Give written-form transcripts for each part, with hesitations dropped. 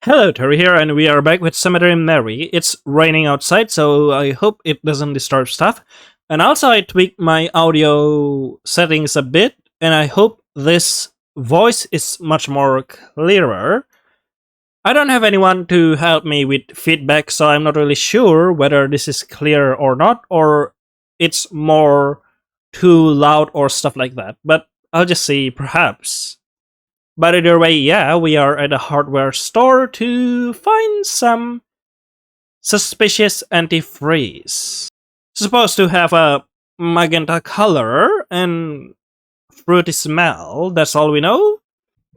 Hello, Terry here, and we are back with Cemetery Mary. It's raining outside, so I hope it doesn't disturb stuff. And also, I tweaked my audio settings a bit, and I hope this voice is much more clearer. I don't have anyone to help me with feedback, so I'm not really sure whether this is clear or not, or it's more too loud or stuff like that. But I'll just see, perhaps. But either way, yeah, we are at a hardware store to find some suspicious antifreeze. Supposed to have a magenta color and fruity smell, that's all we know.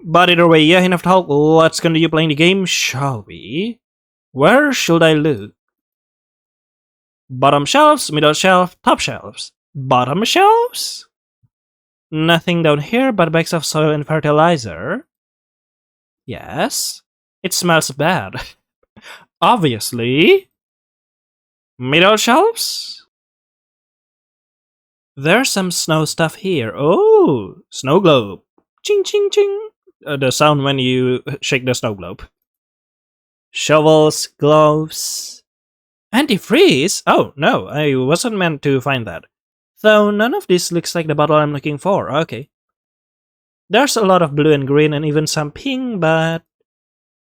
But either way, yeah, enough talk, let's continue playing the game, shall we? Where should I look? Bottom shelves, middle shelf, top shelves. Bottom shelves? Nothing down here but bags of soil and fertilizer. Yes. It smells bad. Obviously. Middle shelves? There's some snow stuff here. Oh, snow globe. Ching ching ching. The sound when you shake the snow globe. Shovels, gloves. Antifreeze? Oh, no, I wasn't meant to find that. Though none of this looks like the bottle I'm looking for. Okay. There's a lot of blue and green and even some pink, but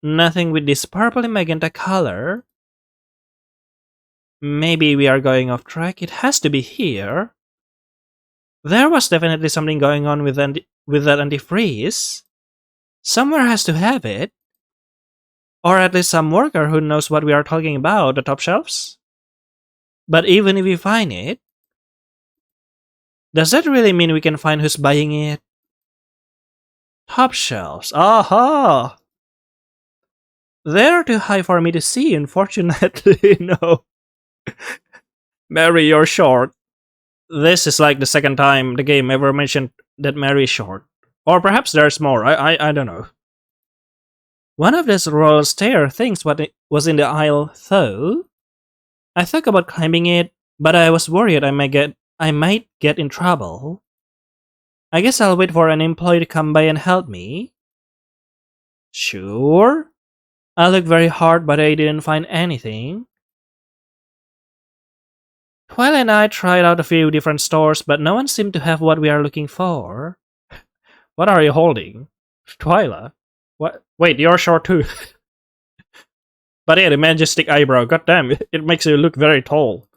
nothing with this purple and magenta color. Maybe we are going off track. It has to be here. There was definitely something going on with that antifreeze. Somewhere has to have it. Or at least some worker who knows what we are talking about, the top shelves. But even if we find it, does that really mean we can find who's buying it? Top shelves. Aha! They're too high for me to see, unfortunately. No. Mary, you're short. This is like the second time the game ever mentioned that Mary is short. Or perhaps there's more. I don't know. One of those roller stair things was in the aisle, though. I thought about climbing it, but I was worried I might get in trouble. I guess I'll wait for an employee to come by and help me. Sure. I looked very hard, but I didn't find anything. Twyla and I tried out a few different stores, but no one seemed to have what we are looking for. What are you holding? Twyla? What? Wait, you're short too. But yeah, the majestic eyebrow, goddamn, it makes you look very tall.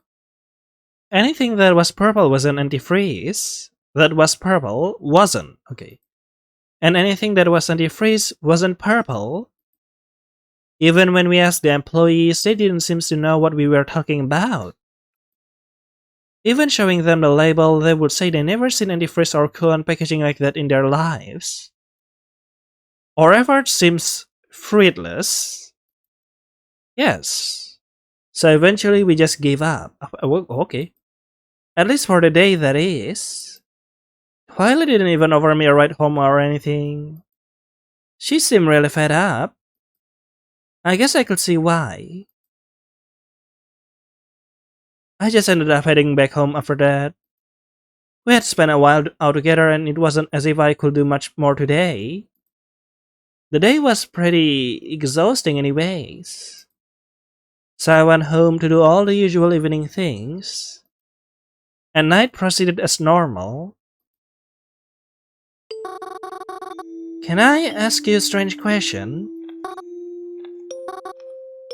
Anything that was purple was an antifreeze. That was purple wasn't. Okay. And anything that was antifreeze wasn't purple. Even when we asked the employees, they didn't seem to know what we were talking about. Even showing them the label, they would say they never seen antifreeze or coolant packaging like that in their lives. Our effort seems fruitless. Yes. So eventually we just gave up. Okay. At least for the day, that is. Twyla didn't even offer me a ride home or anything. She seemed really fed up. I guess I could see why. I just ended up heading back home after that. We had spent a while out together and it wasn't as if I could do much more today. The day was pretty exhausting anyways. So I went home to do all the usual evening things. And night proceeded as normal. Can I ask you a strange question?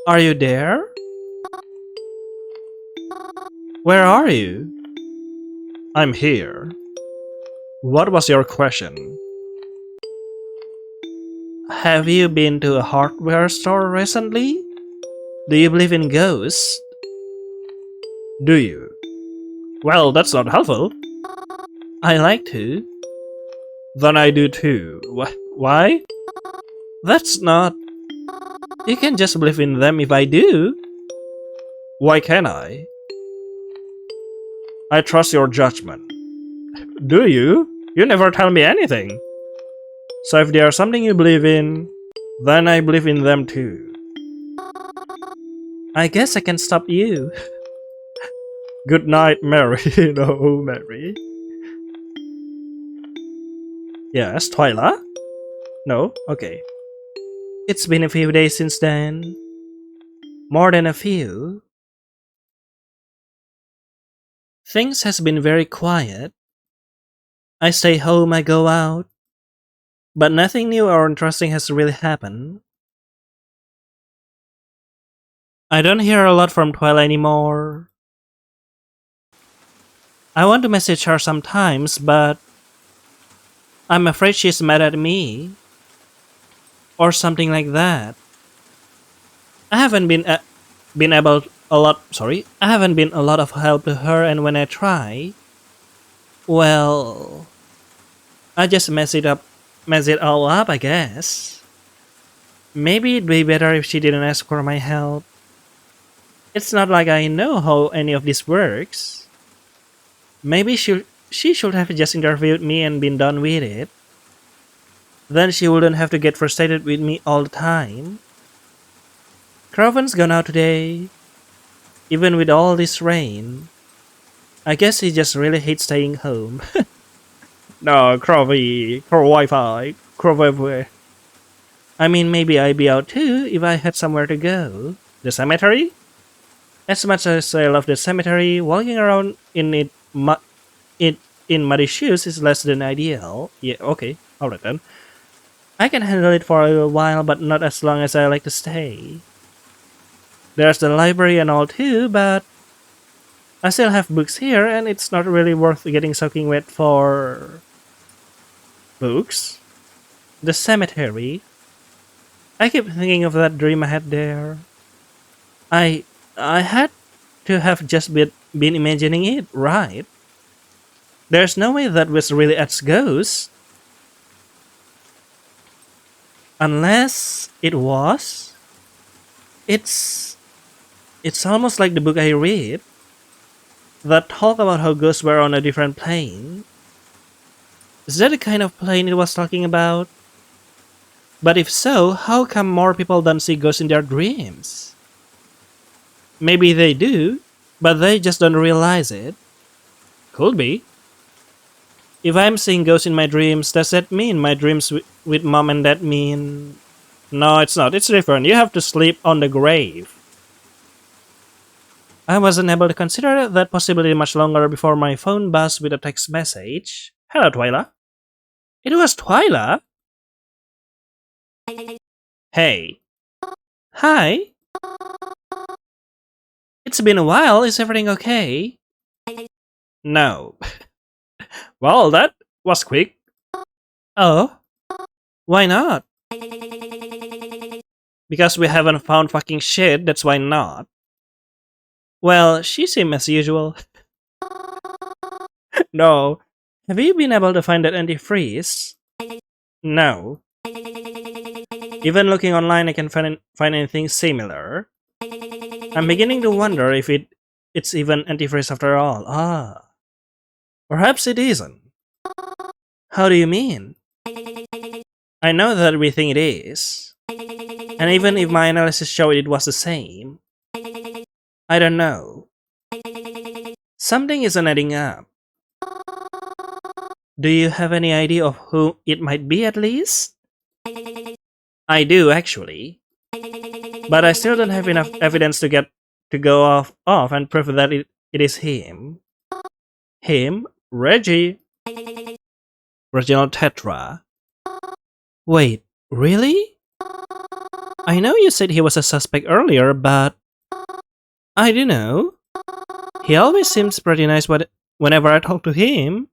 Are you there? Where are you? I'm here. What was your question? Have you been to a hardware store recently? Do you believe in ghosts? Do you? Well, that's not helpful. I like to. Then I do too. Why? That's not. You can just believe in them if I do. Why can't I? I trust your judgment. Do you? You never tell me anything. So if there's something you believe in, then I believe in them too. I guess I can stop you. Good night, Mary. No, Mary. Yes, Twyla? No? Okay. It's been a few days since then. More than a few. Things has been very quiet. I stay home, I go out, but nothing new or interesting has really happened. I don't hear a lot from Twyla anymore. I want to message her sometimes, but I'm afraid she's mad at me or something like that. I haven't been able a lot. Sorry, I haven't been a lot of help to her, and when I try, well, I just mess it all up. I guess. Maybe it'd be better if she didn't ask for my help. It's not like I know how any of this works. Maybe she should have just interviewed me and been done with it. Then she wouldn't have to get frustrated with me all the time. Craven's gone out today, even with all this rain. I guess he just really hates staying home. No, Crovy, Crow Wi-Fi, Crow everywhere. I mean, maybe I'd be out too if I had somewhere to go. The cemetery? As much as I love the cemetery, walking around it in muddy shoes is less than ideal. Yeah, okay, alright then. I can handle it for a while, but not as long as I like to stay. There's the library and all too, but I still have books here, and it's not really worth getting soaking wet for books. The cemetery. I keep thinking of that dream I had there. I I had to have just been imagining it, right? There's no way that was really Ed's ghost. Unless it was. It's it's almost like the book I read that talk about how ghosts were on a different plane. Is that the kind of plane it was talking about? But if so, how come more people don't see ghosts in their dreams? Maybe they do, but they just don't realize it. Could be. If I'm seeing ghosts in my dreams, does that mean my dreams with mom and dad mean... No, it's not. It's different. You have to sleep on the grave. I wasn't able to consider that possibility much longer before my phone buzzed with a text message. Hello, Twyla. It was Twyla? Hey. Hi. It's been a while. Is everything okay? No. Well, that was quick. Oh? Why not? Because we haven't found fucking shit, that's why not. Well, she seemed as usual. No. Have you been able to find that antifreeze? No. Even looking online, I can find anything similar. I'm beginning to wonder if it's even antifreeze after all. Ah. Perhaps it isn't. How do you mean? I know that we think it is. And even if my analysis showed it was the same, I don't know. Something isn't adding up. Do you have any idea of who it might be at least? I do actually. But I still don't have enough evidence to go off and prove that it is him. Him? Reggie? Reginald Tetra? Wait, really? I know you said he was a suspect earlier, but I don't know. He always seems pretty nice whenever I talk to him.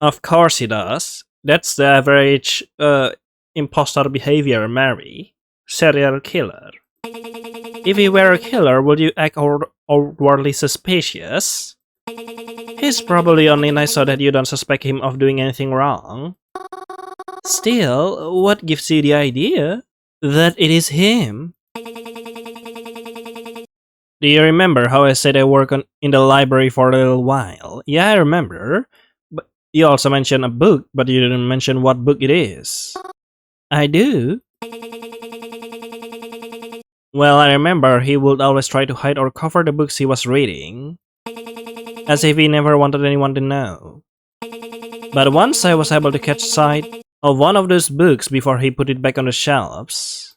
Of course he does. That's the average imposter behavior, Mary. Serial killer. If he were a killer, would you act outwardly suspicious? He's probably only nice so that you don't suspect him of doing anything wrong. Still, what gives you the idea that it is him? Do you remember how I said I work in the library for a little while? Yeah, I remember. But you also mentioned a book, but you didn't mention what book it is. I do. Well, I remember he would always try to hide or cover the books he was reading, as if he never wanted anyone to know. But once I was able to catch sight of one of those books before he put it back on the shelves.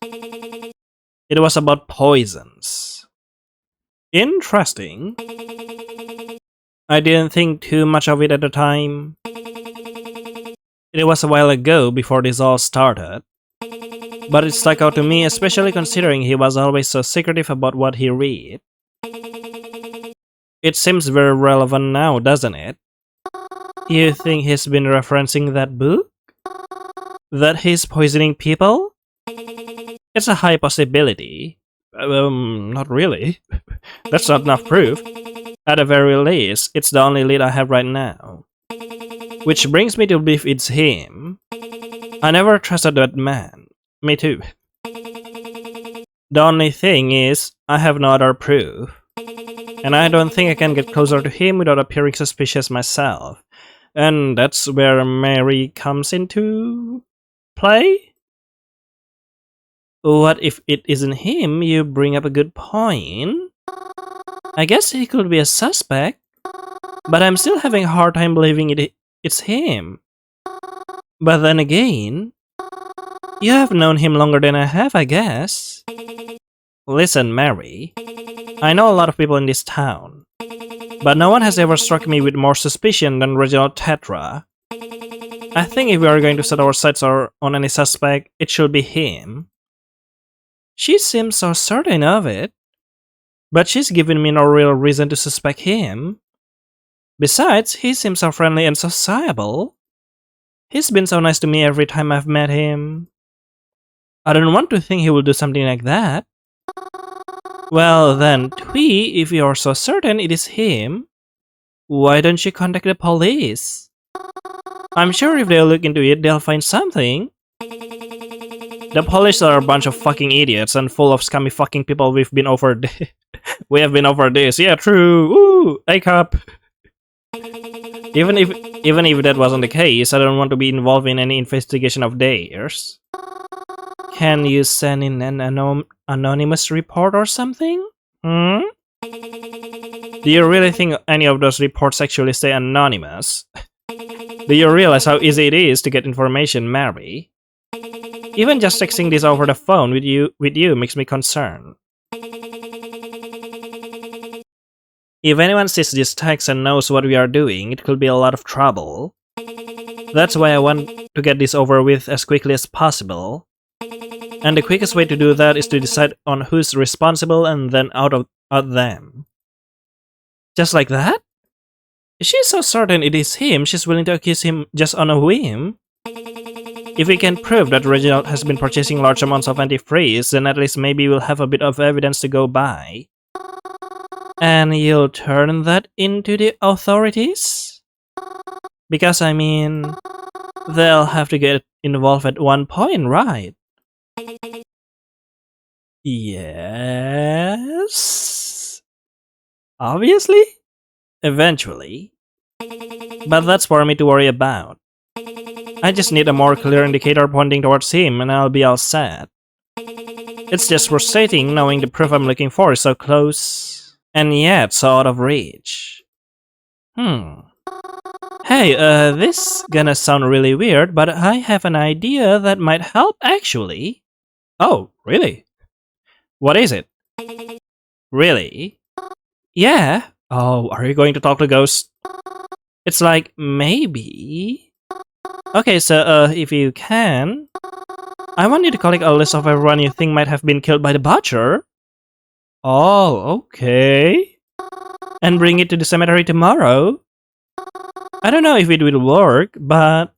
It was about poisons. Interesting. I didn't think too much of it at the time. It was a while ago before this all started. But it stuck out to me, especially considering he was always so secretive about what he read. It seems very relevant now, doesn't it? You think he's been referencing that book? That he's poisoning people? It's a high possibility. Not really. That's not enough proof. At the very least, it's the only lead I have right now. Which brings me to believe it's him. I never trusted that man. Me too. The only thing is, I have no other proof. And I don't think I can get closer to him without appearing suspicious myself. And that's where Mary comes into play? What if it isn't him? You bring up a good point. I guess he could be a suspect, but I'm still having a hard time believing it's him. But then again, you have known him longer than I have, I guess. Listen, Mary, I know a lot of people in this town, but no one has ever struck me with more suspicion than Reginald Tetra. I think if we are going to set our sights on any suspect, it should be him. She seems so certain of it, but she's given me no real reason to suspect him. Besides, he seems so friendly and sociable. He's been so nice to me every time I've met him. I don't want to think he will do something like that. Well then, Twy, if you're so certain it is him, why don't you contact the police? I'm sure if they look into it, they'll find something. The police are a bunch of fucking idiots and full of scummy fucking people we have been over this. Yeah, true. Ooh, A cup. Even if that wasn't the case, I don't want to be involved in any investigation of theirs. Can you send in an anonymous report or something? Do you really think any of those reports actually stay anonymous? Do you realize how easy it is to get information, Mary? Even just texting this over the phone with you makes me concerned. If anyone sees this text and knows what we are doing, it could be a lot of trouble. That's why I want to get this over with as quickly as possible. And the quickest way to do that is to decide on who's responsible and then out them. Just like that? She's so certain it is him, she's willing to accuse him just on a whim. If we can prove that Reginald has been purchasing large amounts of antifreeze, then at least maybe we'll have a bit of evidence to go by. And you'll turn that into the authorities? Because I mean, they'll have to get involved at one point, right? Yes? Obviously? Eventually. But that's for me to worry about. I just need a more clear indicator pointing towards him and I'll be all set. It's just frustrating knowing the proof I'm looking for is so close, and yet so out of reach. Hey, this gonna sound really weird, but I have an idea that might help actually. Oh, really? What is it? Really? Yeah? Oh, are you going to talk to ghosts? It's like, maybe... Okay, so, if you can, I want you to collect a list of everyone you think might have been killed by the Butcher. Oh, okay. And bring it to the cemetery tomorrow. I don't know if it will work, but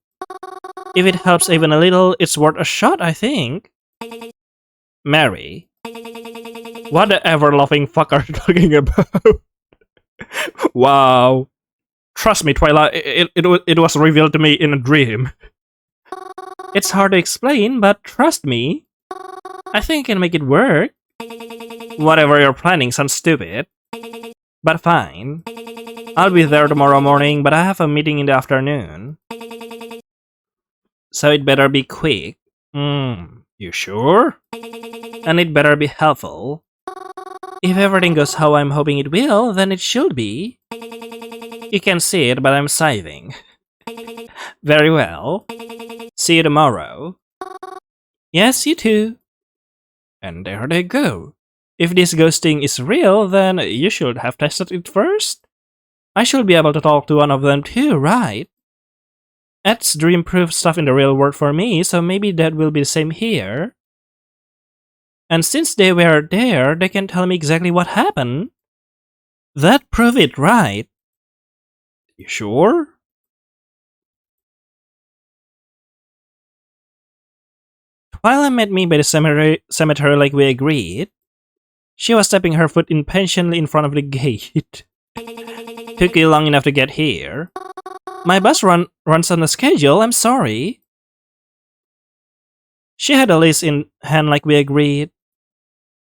if it helps even a little, it's worth a shot, I think. Mary. What the ever-loving fuck are you talking about? Wow. Trust me, Twyla, it was revealed to me in a dream. It's hard to explain, but trust me. I think I can make it work. Whatever you're planning sounds stupid. But fine. I'll be there tomorrow morning, but I have a meeting in the afternoon. So it better be quick. You sure? And it better be helpful. If everything goes how I'm hoping it will, then it should be. You can see it, but I'm scything. Very well. See See you tomorrow. Yes, you too. And there they go. If this ghosting is real, then you should have tested it first. I should be able to talk to one of them too, right? That's dream-proof stuff in the real world for me, so maybe that will be the same here. And since they were there, they can tell me exactly what happened. That prove it, right? You sure? Twyla met me by the cemetery like we agreed. She was stepping her foot impatiently in front of the gate. Took you long enough to get here. My bus runs on a schedule, I'm sorry. She had a list in hand like we agreed.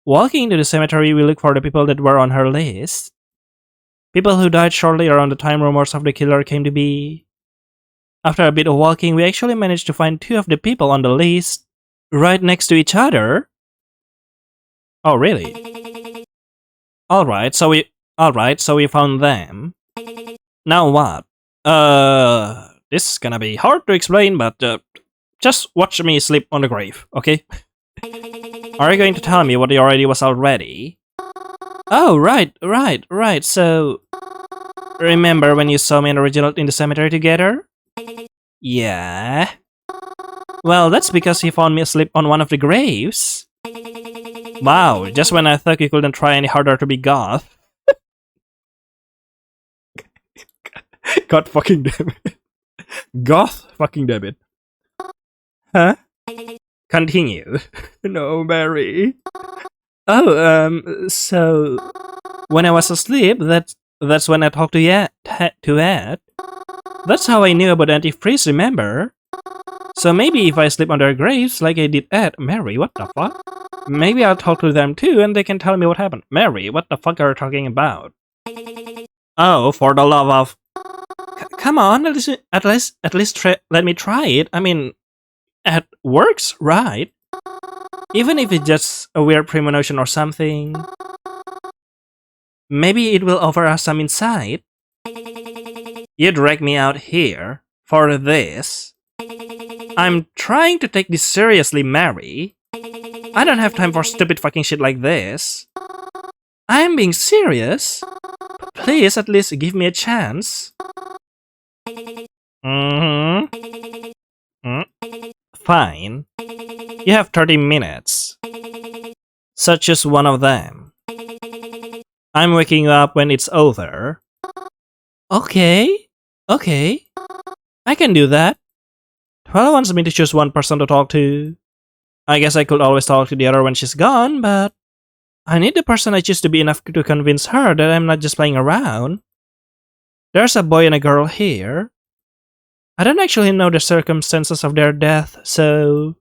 Walking into the cemetery, we looked for the people that were on her list. People who died shortly around the time rumors of the killer came to be. After a bit of walking, we actually managed to find two of the people on the list right next to each other. Oh, really? Alright, so we found them. Now what? This is gonna be hard to explain, but just watch me sleep on the grave, okay? Are you going to tell me what the already was already? Oh, right. So, remember when you saw me and Reginald in the cemetery together? Yeah. Well, that's because he found me asleep on one of the graves. Wow, just when I thought you couldn't try any harder to be goth. God fucking damn it. Goth fucking damn it. Huh? Continue. No, Mary. Oh, so when I was asleep, that's when I talked to Ed. That's how I knew about the antifreeze, remember? So maybe if I sleep on their graves like I did Ed, Mary, what the fuck? Maybe I'll talk to them too and they can tell me what happened. Mary, what the fuck are you talking about? Oh, for the love of... Come on, at least let me try it. I mean, it works, right? Even if it's just a weird premonition or something. Maybe it will offer us some insight. You drag me out here for this. I'm trying to take this seriously, Mary. I don't have time for stupid fucking shit like this. I am being serious. Please at least give me a chance. Fine. You have 30 minutes. Such as one of them. I'm waking up when it's over. Okay. I can do that. Twyla wants me to choose one person to talk to. I guess I could always talk to the other when she's gone, but I need the person I choose to be enough to convince her that I'm not just playing around. There's a boy and a girl here. I don't actually know the circumstances of their death, so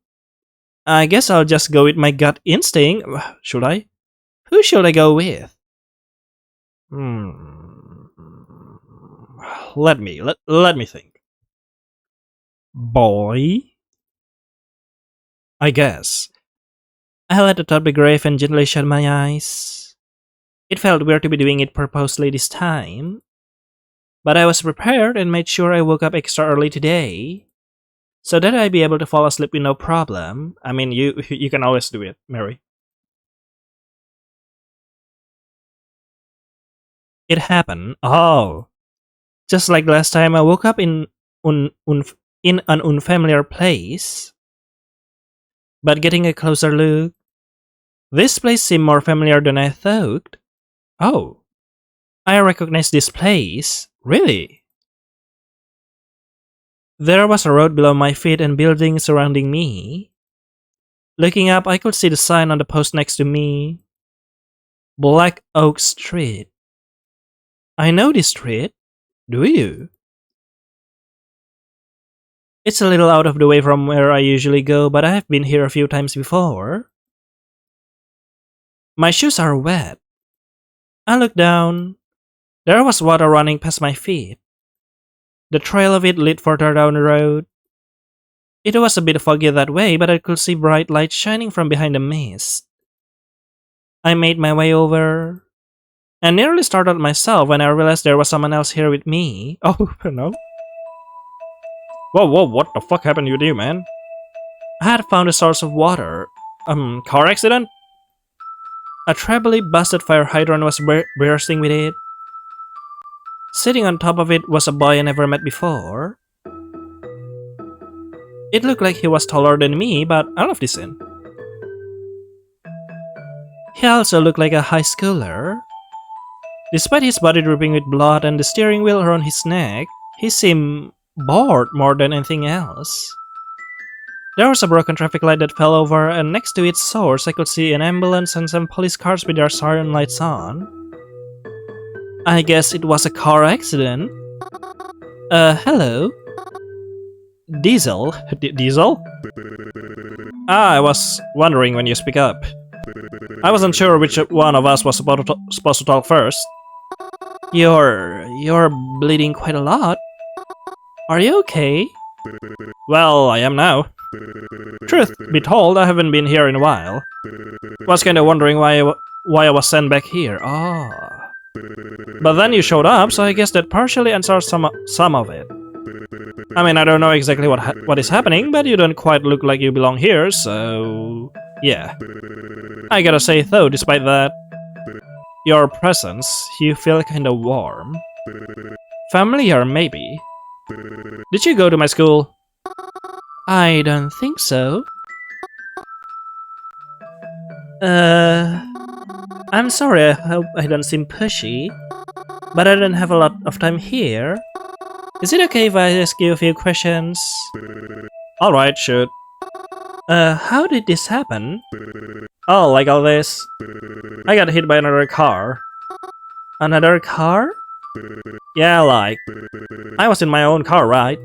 I guess I'll just go with my gut instinct. Should I? Who should I go with? Let me think. Boy? I guess. I let the thought be grave and gently shut my eyes. It felt weird to be doing it purposely this time. But I was prepared and made sure I woke up extra early today, so that I'd be able to fall asleep with no problem. I mean, you can always do it, Mary. It happened. Oh, just like last time, I woke up in an unfamiliar place. But getting a closer look, this place seemed more familiar than I thought. Oh, I recognize this place. Really? There was a road below my feet and buildings surrounding me. Looking up, I could see the sign on the post next to me. Black Oak Street. I know this street. Do you? It's a little out of the way from where I usually go, but I have been here a few times before. My shoes are wet. I looked down. There was water running past my feet. The trail of it led further down the road. It was a bit foggy that way, but I could see bright light shining from behind the mist. I made my way over, and nearly startled myself when I realized there was someone else here with me. Oh, no. Whoa, whoa, what the fuck happened to you, man? I had found a source of water. Car accident? A trebly busted fire hydrant was bursting with it. Sitting on top of it was a boy I never met before. It looked like he was taller than me, but I love this scene. He also looked like a high schooler. Despite his body dripping with blood and the steering wheel around his neck, he seemed bored more than anything else. There was a broken traffic light that fell over, and next to its source I could see an ambulance and some police cars with their siren lights on. I guess it was a car accident. Hello? Diesel? Diesel? Ah, I was wondering when you speak up. I wasn't sure which one of us was supposed to talk first. You're bleeding quite a lot. Are you okay? Well, I am now. Truth be told, I haven't been here in a while. Was kinda wondering why I was sent back here. Ah. But then you showed up, so I guess that partially answers some of it. I mean, I don't know exactly what is happening, but you don't quite look like you belong here, so... yeah. I gotta say though, despite that, your presence, you feel kinda warm. Familiar, maybe. Did you go to my school? I don't think so. I'm sorry, I hope I don't seem pushy, but I don't have a lot of time here. Is it okay if I ask you a few questions? Alright, shoot. How did this happen? Oh, like all this? I got hit by another car. Another car? Yeah, like... I was in my own car, right?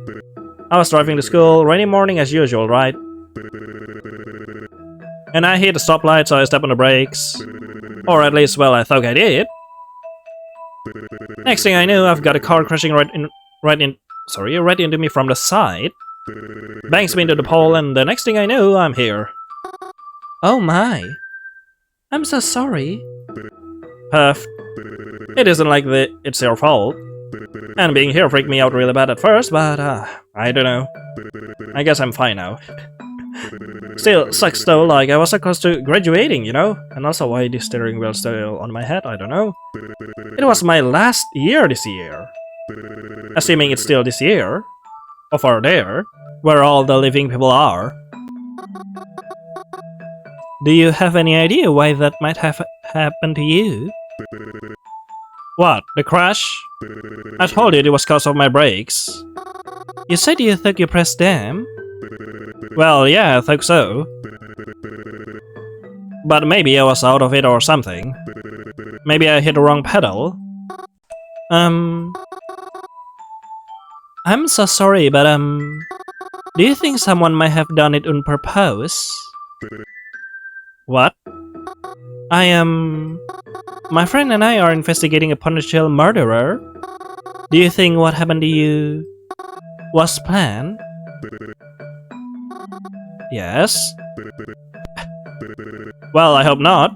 I was driving to school, rainy morning as usual, right? And I hit a stoplight, so I stepped on the brakes. Or at least, well, I thought I did. Next thing I knew, I've got a car crashing right into me from the side. Bangs me into the pole, and the next thing I knew, I'm here. Oh my. I'm so sorry. Puff. It isn't like it's your fault. And being here freaked me out really bad at first, but I don't know. I guess I'm fine now. Still, sucks though, like I was so close to graduating, you know? And also why the steering wheel's still on my head, I don't know. It was my last year this year. Assuming it's still this year. Over there, where all the living people are. Do you have any idea why that might have happened to you? What, the crash? I told you it was cause of my brakes. You said you thought you pressed them? Well, yeah, I think so. But maybe I was out of it or something. Maybe I hit the wrong pedal. I'm so sorry, but do you think someone might have done it on purpose? What? My friend and I are investigating a potential murderer. Do you think what happened to you was planned? Yes. Well, I hope not.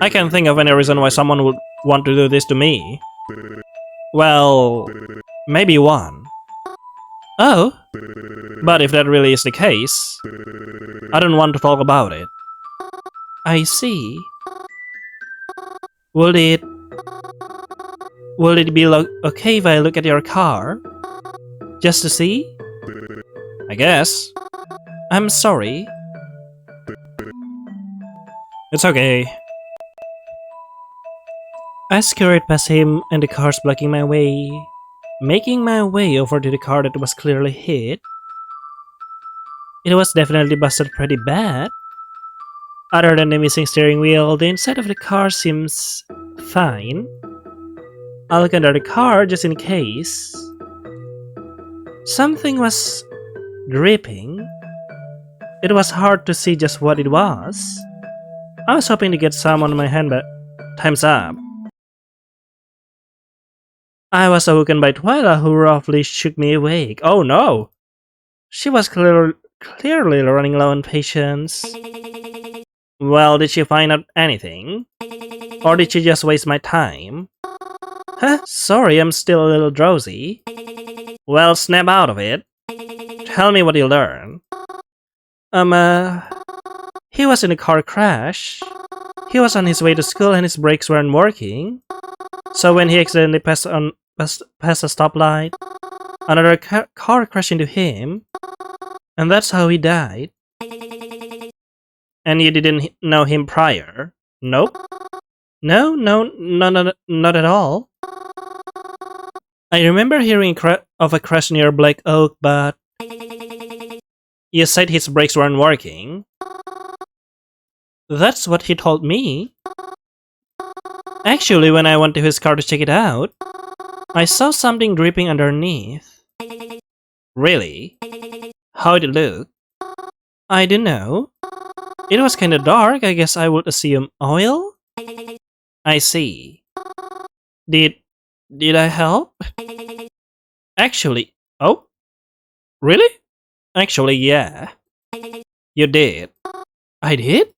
I can't think of any reason why someone would want to do this to me. Well, maybe one. Oh? But if that really is the case, I don't want to talk about it. I see. Would it be okay if I look at your car? Just to see? I guess. I'm sorry. It's okay. I scurried past him and the cars blocking my way, making my way over to the car that was clearly hit. It was definitely busted pretty bad. Other than the missing steering wheel, the inside of the car seems fine. I'll look under the car just in case. Something was dripping. It was hard to see just what it was. I was hoping to get some on my hand, but time's up. I was awoken by Twyla, who roughly shook me awake. Oh no! She was clearly running low on patience. Well, did she find out anything? Or did she just waste my time? Huh? Sorry, I'm still a little drowsy. Well, snap out of it. Tell me what you learned. Um, uh, he was in a car crash. He was on his way to school and his brakes weren't working. So when he accidentally passed a stoplight, another car crashed into him, and that's how he died. And you didn't know him prior? Nope. No, not at all. I remember hearing of a crash near Black Oak, but you said his brakes weren't working. That's what he told me. Actually, when I went to his car to check it out, I saw something dripping underneath. Really? How did it look? I don't know. It was kinda dark, I guess I would assume oil? I see. Did I help? Actually, oh? Really? Actually, yeah. You did. I did?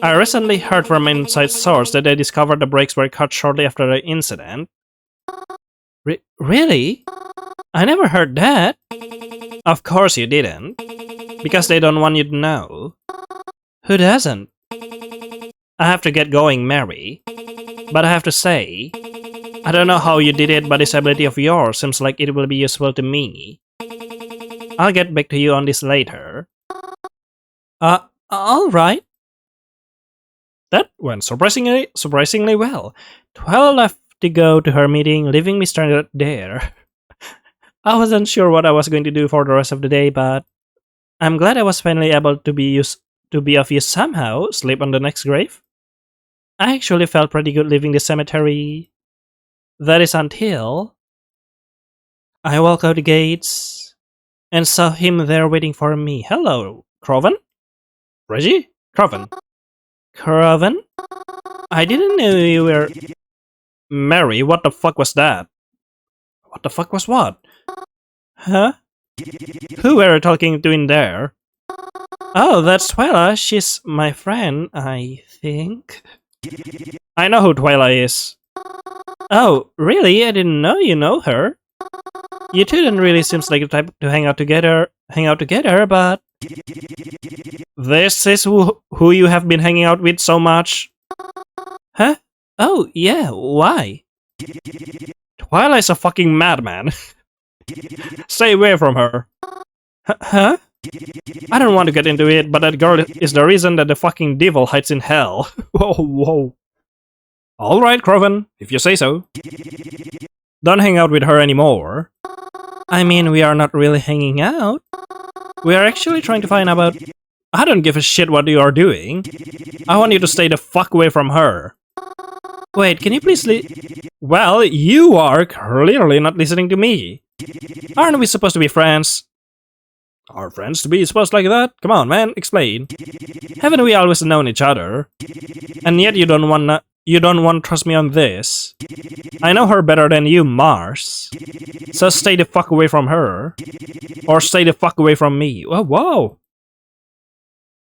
I recently heard from an inside source that they discovered the brakes were cut shortly after the incident. Really? I never heard that. Of course you didn't. Because they don't want you to know. Who doesn't? I have to get going, Mary. But I have to say, I don't know how you did it, but this ability of yours seems like it will be useful to me. I'll get back to you on this later. Alright. That went surprisingly well. Twyla left to go to her meeting, leaving me stranded there. I wasn't sure what I was going to do for the rest of the day, but I'm glad I was finally able to be of use somehow. Sleep on the next grave. I actually felt pretty good leaving the cemetery. That is until I walked out the gates and saw him there waiting for me. Hello, Croven? Reggie? Croven? Croven? I didn't know you were... Mary, what the fuck was that? What the fuck was what? Huh? Who were you talking to in there? Oh, that's Twyla. She's my friend, I think. I know who Twyla is. Oh, really? I didn't know you know her. You two don't really seem like the type to hang out together, but... This is who you have been hanging out with so much. Huh? Oh, yeah, why? Twyla is a fucking madman. Stay away from her. Huh? I don't want to get into it, but that girl is the reason that the fucking devil hides in hell. Whoa. Alright, Croven, if you say so. Don't hang out with her anymore. I mean, we are not really hanging out. We are actually trying to find out... I don't give a shit what you are doing. I want you to stay the fuck away from her. Wait, can you please Well, you are clearly not listening to me. Aren't we supposed to be friends? Are friends to be supposed like that? Come on, man, explain. Haven't we always known each other? And yet you don't want to trust me on this. I know her better than you, Mars. So stay the fuck away from her. Or stay the fuck away from me. Oh, whoa.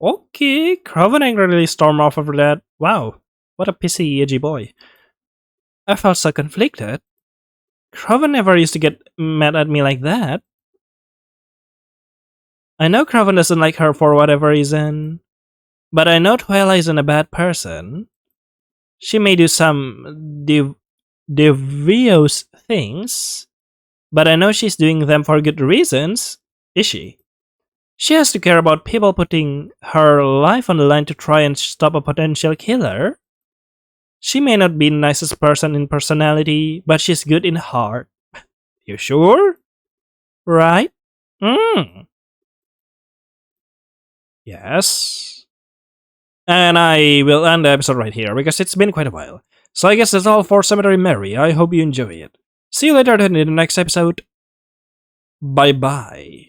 Okay, Croven angrily stormed off over that. Wow, what a pissy, edgy boy. I felt so conflicted. Croven never used to get mad at me like that. I know Croven doesn't like her for whatever reason, but I know Twyla isn't a bad person. She may do some devious things, but I know she's doing them for good reasons, is she? She has to care about people putting her life on the line to try and stop a potential killer. She may not be the nicest person in personality, but she's good in heart. You sure? Right? Yes. And I will end the episode right here because it's been quite a while. So I guess that's all for Cemetery Mary. I hope you enjoy it. See you later then in the next episode. Bye bye.